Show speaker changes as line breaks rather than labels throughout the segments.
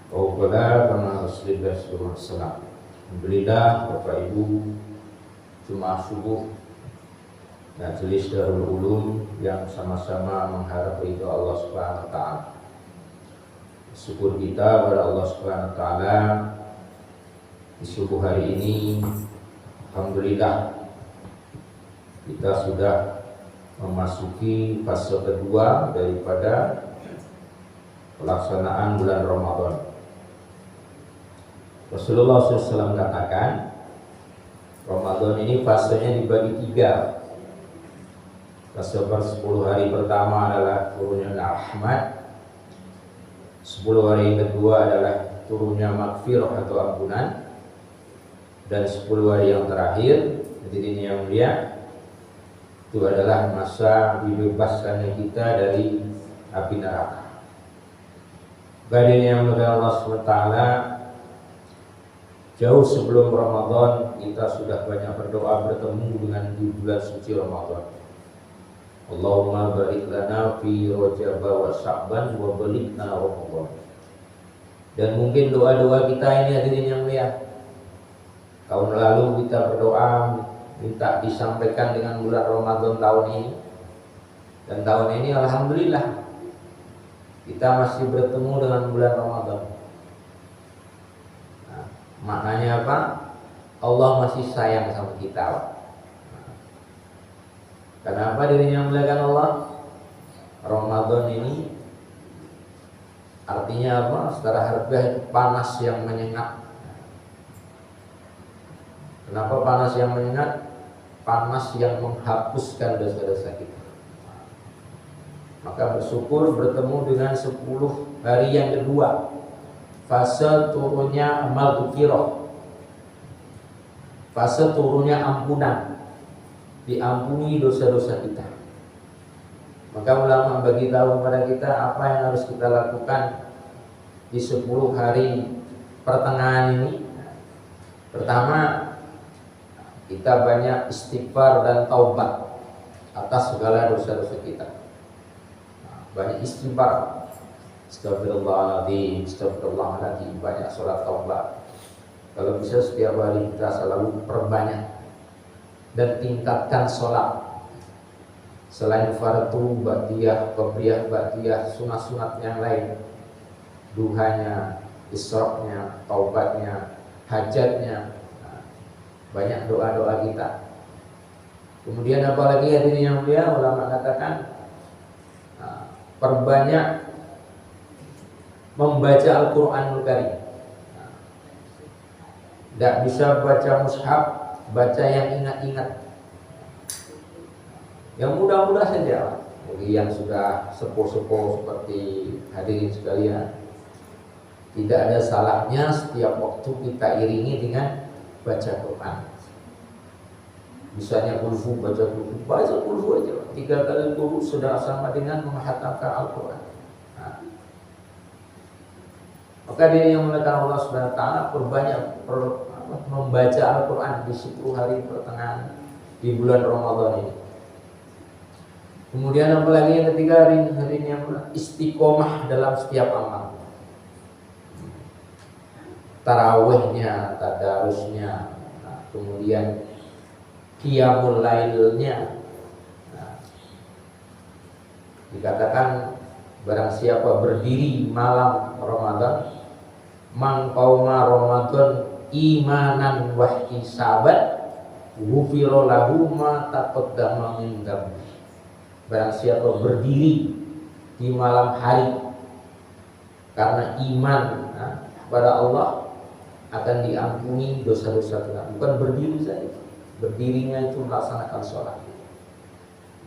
Kepada para Rasulullah SAW. Alhamdulillah Bapak Ibu Jemaah Subuh Majelis Darul Ulum yang sama-sama mengharap ridho Allah Subhanahu wa taala. Syukur kita kepada Allah Subhanahu wa taala di subuh hari ini. Alhamdulillah kita sudah memasuki fase kedua daripada pelaksanaan bulan Ramadan. Rasulullah SAW katakan Ramadan ini fasenya dibagi 3. Fase 10 hari pertama adalah turunnya rahmat, 10 hari kedua adalah turunnya maghfirah atau ampunan, dan 10 hari yang terakhir hadirin yang mulia itu adalah masa dibebaskannya kita dari api neraka. Hadirin yang mulia Allah SWT, jauh sebelum Ramadan kita sudah banyak berdoa bertemu dengan di bulan suci Ramadan. Allahumma barik lana fi Rajab wa Sya'ban wa balighna Ramadan. Dan mungkin doa-doa kita ini hadirin yang mulia, tahun lalu kita berdoa minta disampaikan dengan bulan Ramadan tahun ini, dan tahun ini alhamdulillah kita masih bertemu dengan bulan Ramadan. Maknanya apa? Allah masih sayang sama kita. Kenapa dirinya memuliakan Allah? Ramadan ini artinya apa? Secara harfiah itu panas yang menyengat. Kenapa panas yang menyengat? Panas yang menghapuskan dosa-dosa kita. Maka bersyukur bertemu dengan 10 hari yang kedua, fase turunnya amal tuqirah, fase turunnya ampunan, diampuni dosa-dosa kita. Maka ulama bagi tahu kepada kita apa yang harus kita lakukan di 10 hari pertengahan ini. Pertama, kita banyak istighfar dan taubat atas segala dosa-dosa kita. Banyak istighfar, astagfirullahaladzim, astagfirullahaladzim, banyak sholat taubat. Kalau bisa setiap hari kita selalu perbanyak dan tingkatkan sholat. Selain fardu, ba'diyah, qabliyah, ba'diyah, sunat-sunat yang lain, duhanya, isroknya, taubatnya, hajatnya, banyak doa-doa kita. Kemudian apalagi hadirin yang mulia, ulama katakan perbanyak membaca Al-Quranul Karim. Tidak bisa baca mushaf, baca yang ingat-ingat, yang mudah-mudah saja. Bagi yang sudah sepuh-sepuh seperti hadirin sekalian, tidak ada salahnya setiap waktu kita iringi dengan baca Quran. Misalnya kulhu, baca kulhu aja. 3 kali kulhu sudah sama dengan menghatamkan Al-Quran. Maka dia yang mengatakan Allah Subhanahu wa taala perbanyak membaca Al-Quran di 10 hari pertengahan di bulan Ramadan ini. Kemudian apalagi yang ketiga, hari yang istiqomah dalam setiap amal. Tarawihnya, tadarusnya, kemudian qiyamul lailnya. Dikatakan barang siapa berdiri malam Ramadan, man qauma Ramadan imanan wa ihtisaban ghufira lahu ma taqaddama min dhanbi. Barang siapa berdiri di malam hari karena iman kepada Allah, akan diampuni dosa-dosa kita. Bukan berdiri saja, berdirinya itu melaksanakan sholat.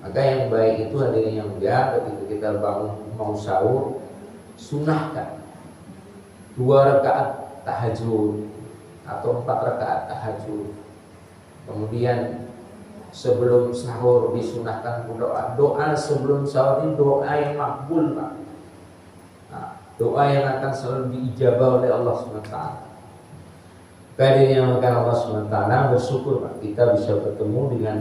Maka yang baik itu hadirin yang mulia, ketika kita bangun mau sahur, sunahkan 2 rakaat tahajud atau 4 rakaat tahajud. Kemudian sebelum sahur disunahkan doa. Doa sebelum sahur ini doa yang makbul, Pak. Doa yang akan selalu diijabah oleh Allah SWT. Hadirin yang akan Allah SWT, bersyukur Pak, kita bisa bertemu dengan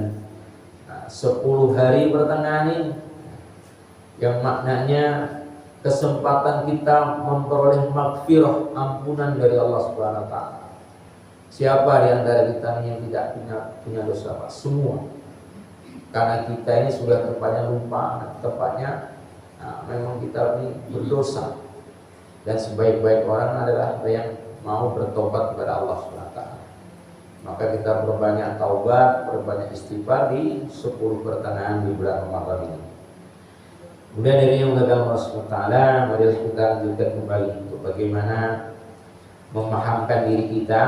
10 hari pertengahan ini, yang maknanya kesempatan kita memperoleh maghfirah, ampunan dari Allah Subhanahu wa taala. Siapa di antara kita yang tidak punya dosa, Pak? Semua. Karena kita ini sudah tempatnya lupa, tempatnya memang kita ini berdosa. Dan sebaik-baik orang adalah yang mau bertobat kepada Allah Subhanahu wa taala. Maka kita berbanyak taubat, berbanyak istighfar di 10 pertengahan di bulan Ramadan ini. Kemudian dari yang mengagalkan Allah Subhanahu wa taala, mari kita lanjutkan kembali untuk bagaimana memahamkan diri kita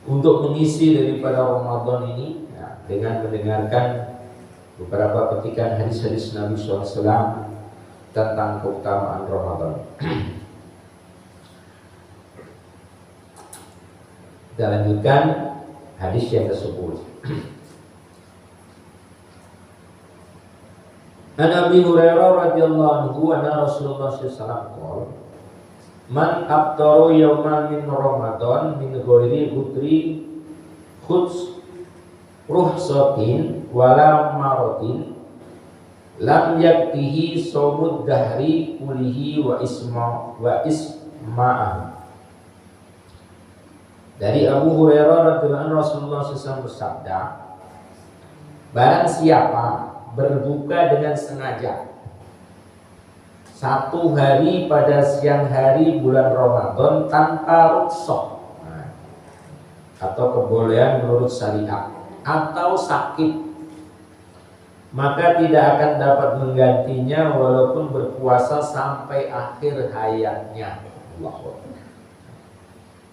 untuk mengisi daripada Ramadan ini ya, dengan mendengarkan beberapa petikan hadis-hadis Nabi SAW tentang keutamaan Ramadan. Kita lanjutkan hadis yang ke-10. An Abi Hurairah radhiyallahu anhu anna Rasulullah sallallahu alaihi wasallam man aftaru yawman min Ramadan min ghairi udri khuds ruhsatin wala maratin lam yaktihi sawmud dahri kulihi wa isma'ah. Dari Abu Hurairah radhiyallahu anhu Rasulullah SAW bersabda, barang siapa berbuka dengan sengaja satu hari pada siang hari bulan Ramadan tanpa rukhsah atau kebolehan menurut syariat atau sakit, maka tidak akan dapat menggantinya walaupun berpuasa sampai akhir hayatnya. Allahu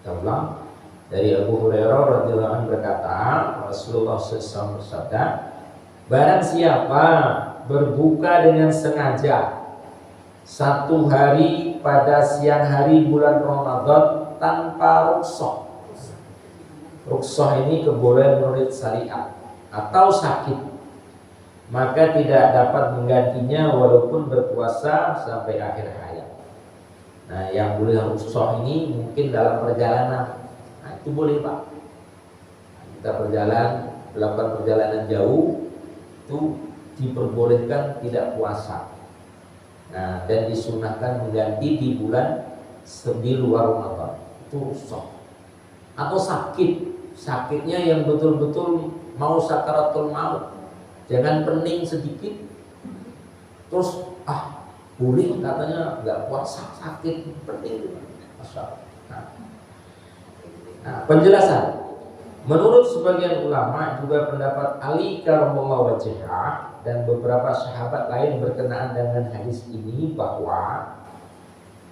Akbar. Dari Abu Hurairah radhiyallahu anhu berkata, Rasulullah SAW bersabda, barang siapa berbuka dengan sengaja satu hari pada siang hari bulan Ramadan tanpa rukhsah. Rukhsah ini kebolehan menurut syariat atau sakit, maka tidak dapat menggantinya walaupun berpuasa sampai akhir hayat. Nah, yang boleh rukhsah ini mungkin dalam perjalanan. Nah, itu boleh, Pak. Kita melakukan perjalanan jauh, itu diperbolehkan tidak puasa. Nah, dan disunahkan mengganti di bulan di luar Ramadan. Itu rukhsah. Atau sakitnya yang betul-betul mau sakaratul maut. Jangan pening sedikit terus boleh katanya nggak puasa, sakit, pening. Nah, penjelasan. Menurut sebagian ulama juga pendapat Ali karramallahu wajhah dan beberapa sahabat lain berkenaan dengan hadis ini bahwa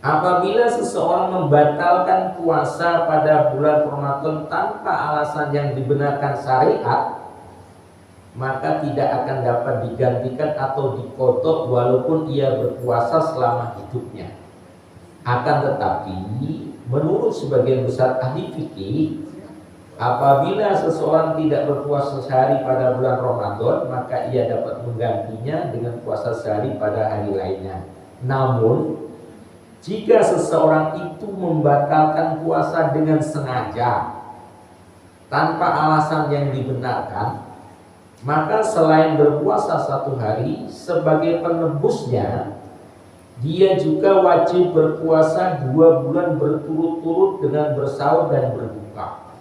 apabila seseorang membatalkan puasa pada bulan Ramadan tanpa alasan yang dibenarkan syariat, maka tidak akan dapat digantikan atau diqadha walaupun ia berpuasa selama hidupnya. Akan tetapi menurut sebagian besar ahli fikih, apabila seseorang tidak berpuasa sehari pada bulan Ramadan, maka ia dapat menggantinya dengan puasa sehari pada hari lainnya. Namun jika seseorang itu membatalkan puasa dengan sengaja tanpa alasan yang dibenarkan, maka selain berpuasa satu hari sebagai penebusnya, dia juga wajib berpuasa 2 bulan berturut-turut dengan bersahur dan berbuka.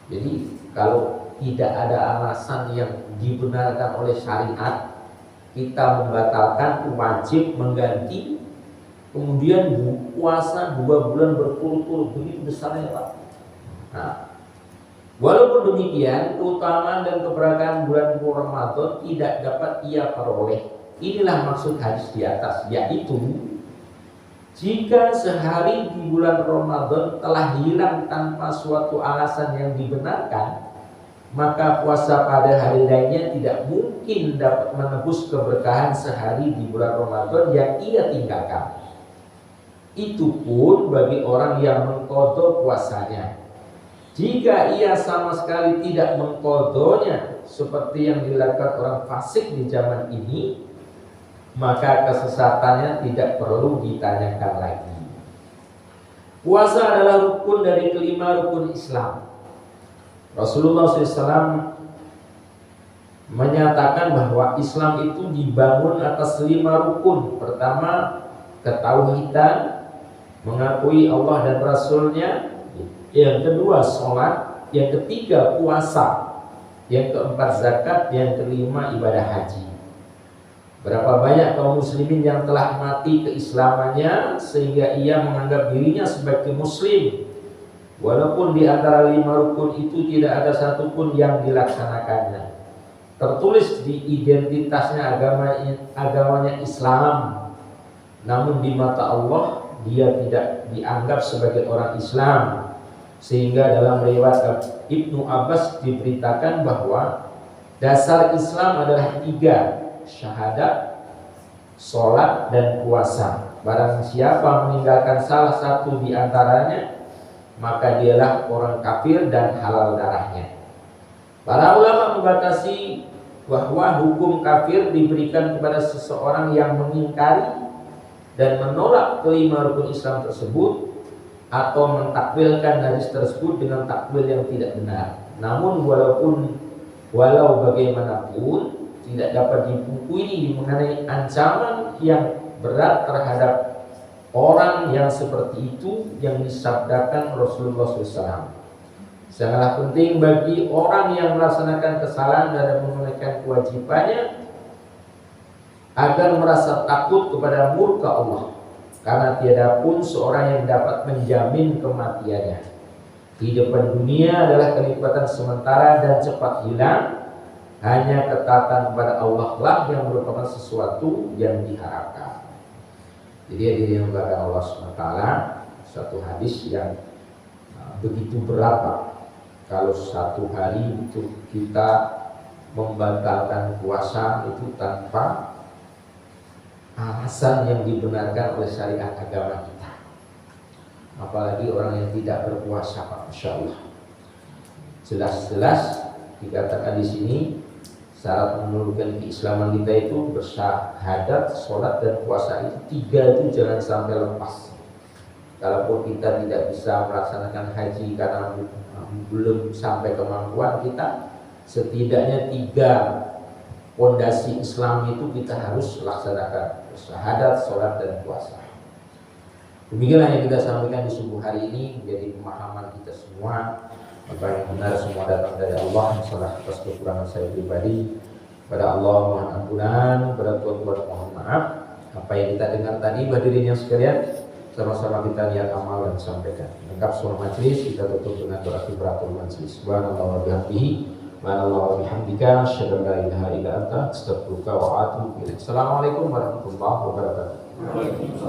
Jadi kalau tidak ada alasan yang dibenarkan oleh syariat, kita membatalkan, wajib mengganti, kemudian puasa 2 bulan berturut-turut. Begitu besarnya, Pak. Nah, walaupun demikian, keutamaan dan keberkahan bulan Ramadan tidak dapat ia peroleh. Inilah maksud hadis di atas, yaitu jika sehari di bulan Ramadan telah hilang tanpa suatu alasan yang dibenarkan, maka puasa pada hari lainnya tidak mungkin dapat menebus keberkahan sehari di bulan Ramadan yang ia tinggalkan. Itu pun bagi orang yang mengqadha puasanya. Jika ia sama sekali tidak mengqadhanya seperti yang dilakukan orang fasik di zaman ini, maka kesesatannya tidak perlu ditanyakan lagi. Puasa adalah rukun dari kelima rukun Islam. Rasulullah SAW menyatakan bahwa Islam itu dibangun atas 5 rukun. Pertama, ketauhidan, mengakui Allah dan Rasulnya. Yang kedua, sholat. Yang ketiga, puasa. Yang keempat, zakat. Yang kelima, ibadah haji. Berapa banyak kaum muslimin yang telah mati keislamannya sehingga ia menganggap dirinya sebagai muslim, walaupun di antara 5 rukun itu tidak ada satupun yang dilaksanakannya. Tertulis di identitasnya agamanya Islam, namun di mata Allah dia tidak dianggap sebagai orang Islam. Sehingga dalam riwayat Ibnu Abbas diberitakan bahwa dasar Islam adalah 3: syahadat, sholat, dan puasa. Barang siapa meninggalkan salah satu di antaranya, maka dialah orang kafir dan halal darahnya. Para ulama membatasi bahwa hukum kafir diberikan kepada seseorang yang mengingkari dan menolak kelima rukun Islam tersebut, atau mentakwilkan hadis tersebut dengan takwil yang tidak benar. Namun walau bagaimanapun tidak dapat dipungkiri mengenai ancaman yang berat terhadap orang yang seperti itu yang disabdakan Rasulullah SAW. Sangatlah penting bagi orang yang melaksanakan kesalahan dan menunaikan kewajibannya agar merasa takut kepada murka Allah, karena tiada pun seorang yang dapat menjamin kematiannya. Kehidupan dunia adalah kenikmatan sementara dan cepat hilang. Hanya ketaatan kepada Allah lah yang merupakan sesuatu yang diharapkan. Jadi hadirin yang dimuliakan Allah SWT, satu hadis yang begitu berat, Pak. Kalau satu hari itu kita membatalkan puasa itu tanpa alasan yang dibenarkan oleh syariat agama kita. Apalagi orang yang tidak berpuasa, Pak, Masya Allah. Jelas-jelas dikatakan di sini syarat menunjukkan keislaman kita itu bersyahadat, sholat, dan puasa. Itu 3 itu jangan sampai lepas. Kalaupun kita tidak bisa melaksanakan haji karena belum sampai kemampuan kita, setidaknya 3 fondasi Islam itu kita harus laksanakan: syahadat, sholat, dan puasa. Demikianlah yang kita sampaikan di subuh hari ini menjadi pemahaman kita semua. Apa yang benar semua datang dari Allah. Salah atas kekurangan saya pribadi, pada Allah mohon ampunan, pada Tuhan mohon maaf. Apa yang kita dengar tadi, hadirin yang sekalian, sama-sama kita niat amal dan sampaikan. Lengkap semua majelis, kita tutup dengan doa kifaratul majelis. Subhanallah wa bihamdihi, subhanallah wa bihamdika, asyhadu an la ilaha illa anta, astaghfiruka wa atubu ilaik. Assalamualaikum warahmatullahi wabarakatuh.